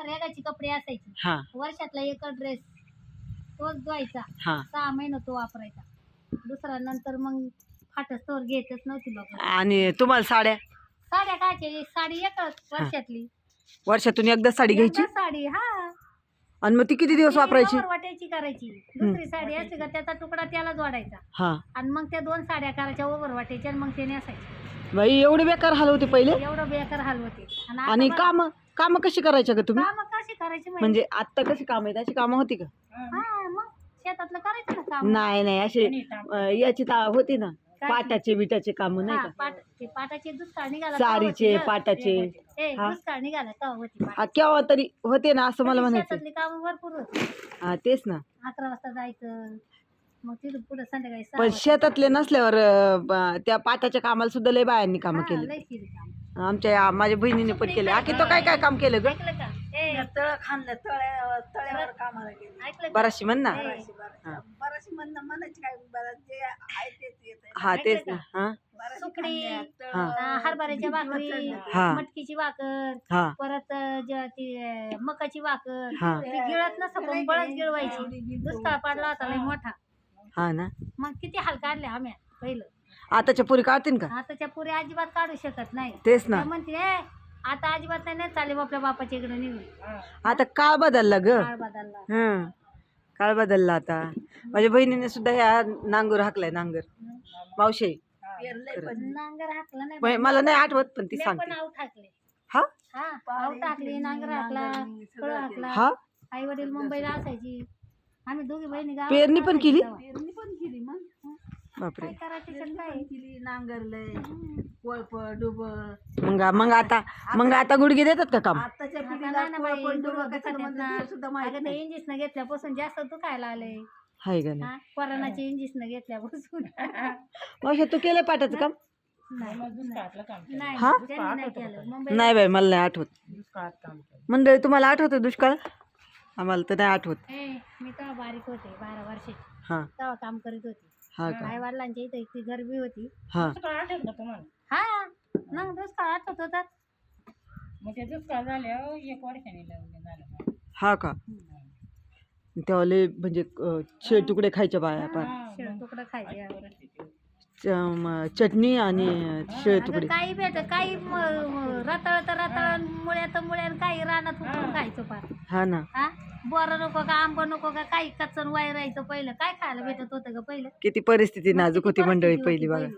रेगाची कपडे असायचे हा वर्षातला एक ड्रेस तोच धुवायचा हा 6 महिने तो वापरायचा दुसरा नंतर मग फाटस्तवर घेतच नव्हती लोक आणि तुम्हाला साड्या साड्या कायचे साडी एकच वर्षातली वर्षातून एकदा साडी घ्यायची एकदा साडी हा आणि मग ती किती दिवस वापरायची वाटायची करायची दुसरी साडी असते का त्याचा तुकडा त्याला जोडायचा हा आणि मग त्या 2 साड्या करायच्या ओव्हर वाटायच्या आणि मग ते नेसायचे बाई एवढे बेकार हाल होते पहिले एवढं बेकार हाल होते आणि काम कशी करायच्या का तुम्ही काम कशी करायची म्हणजे आता कशी काम आहेत अशी कामं होती का हा मग शेतातलं करायचं ना काम नाही असे याची होती ना पाटाचे बिटाचे काम नाही का पाटाचे दुष्काळ निघाला सारीचे पाटाचे दुष्काळ निघाला तेव्हा होती हा केव्हा तरी होते ना असं मला म्हणायचं शेतातली काम भरपूर होती हा तेच ना 11 वाजता जायचं मग तिथून पुढे संध्याकाळी 6 पण शेतातले नसल्यावर त्या पाटाच्या कामाला सुद्धा लय बायांनी काम केले लई केली काम माझ्या बहिणीने पण केले आखी तो काय काम केलं ग ऐकलं का तळ खाल्लं तळ्यावर कामाला गेले ऐकलं का बराशी म्हण ना बराचशी म्हणायची काय बरं जे आहे तेच येत हा तेच ना हा सुकडी हा हरभऱ्याच्या भाकरी हा. मटकीची भाकर हा परत ती मकाची भाकर हा. ती गिळत नसतं पण बळच गिळवायची दुष्काळ पडला होता लय मोठा हा ना मग किती हाल काढले आम्ही पहिलं आताच्या पुरी काढतील का आताच्या पुरी अजिबात काढू शकत नाही तेच ना त्या म्हणते आता अजिबात नाही चालेल आपल्या बापाच्या इकडे निघून आता काळ बदलला ग काळ बदलला हं काळ बदलला आता माझ्या बहिणीने सुद्धा ह्या नांगर हाकलाय नांगर मावशी नांगर हाकला नाही मला नाही आठवत पण ती मी सांगते पण आऊट हाकले हा आऊट टाकली नांगर हाकला फळ हाकला हा आई वडील मुंबईला असायची आम्ही दोघी बहिणी गावात पेरणी पण केली पेरणी पण केली मग बापरे काय करायचं त्याच्यात काय केली नांगरलंय कोळप डुब मग आता गुडघे देतात का काम आताच्या आता पिढीला नाही ना बाई, कोळप डुब गुडघं कसं दुखतात म्हणतात ना. ते सुद्धा माहित अगं ते नाही. इंजेक्शन घेतल्यापासून जास्त दुखायला आले हाय का नाही कोरोनाचे इंजेक्शन घेतल्यापासून मावशी तू केलं पाटाचं काम नाही हा? त्यांनी नाही केलं मुंबईला नाही बाई मला नाही आठवत मंडळी तुम्हाला आठवतं दुष्काळ आम्हाला तर नाही आठवत मी तेव्हा बारीक होते 12 वर्षाची हा तेव्हा काम करीत होती हा का आई वडिलांच्या इथे ती गरबी होती हा हा मग दुष्काळ आठवत होतात हा का तेव्हा लय म्हणजे शिळे तुकडे खायच्या बाया पण शिळ तुकडं खायचे चटणी आणि शिळे तुकडे काही भेट काही रताळ मुळ्यात काही रानात उकळून खायचं पार हा ना हा बोरं नको का आंब नको का काही कच्चन वाय राहायचं पहिलं काय खायला भेटत होतं ग पहिलं किती परिस्थिती नाजूक होती मंडळी परिस्थिती पहिली होती बघा पहिली.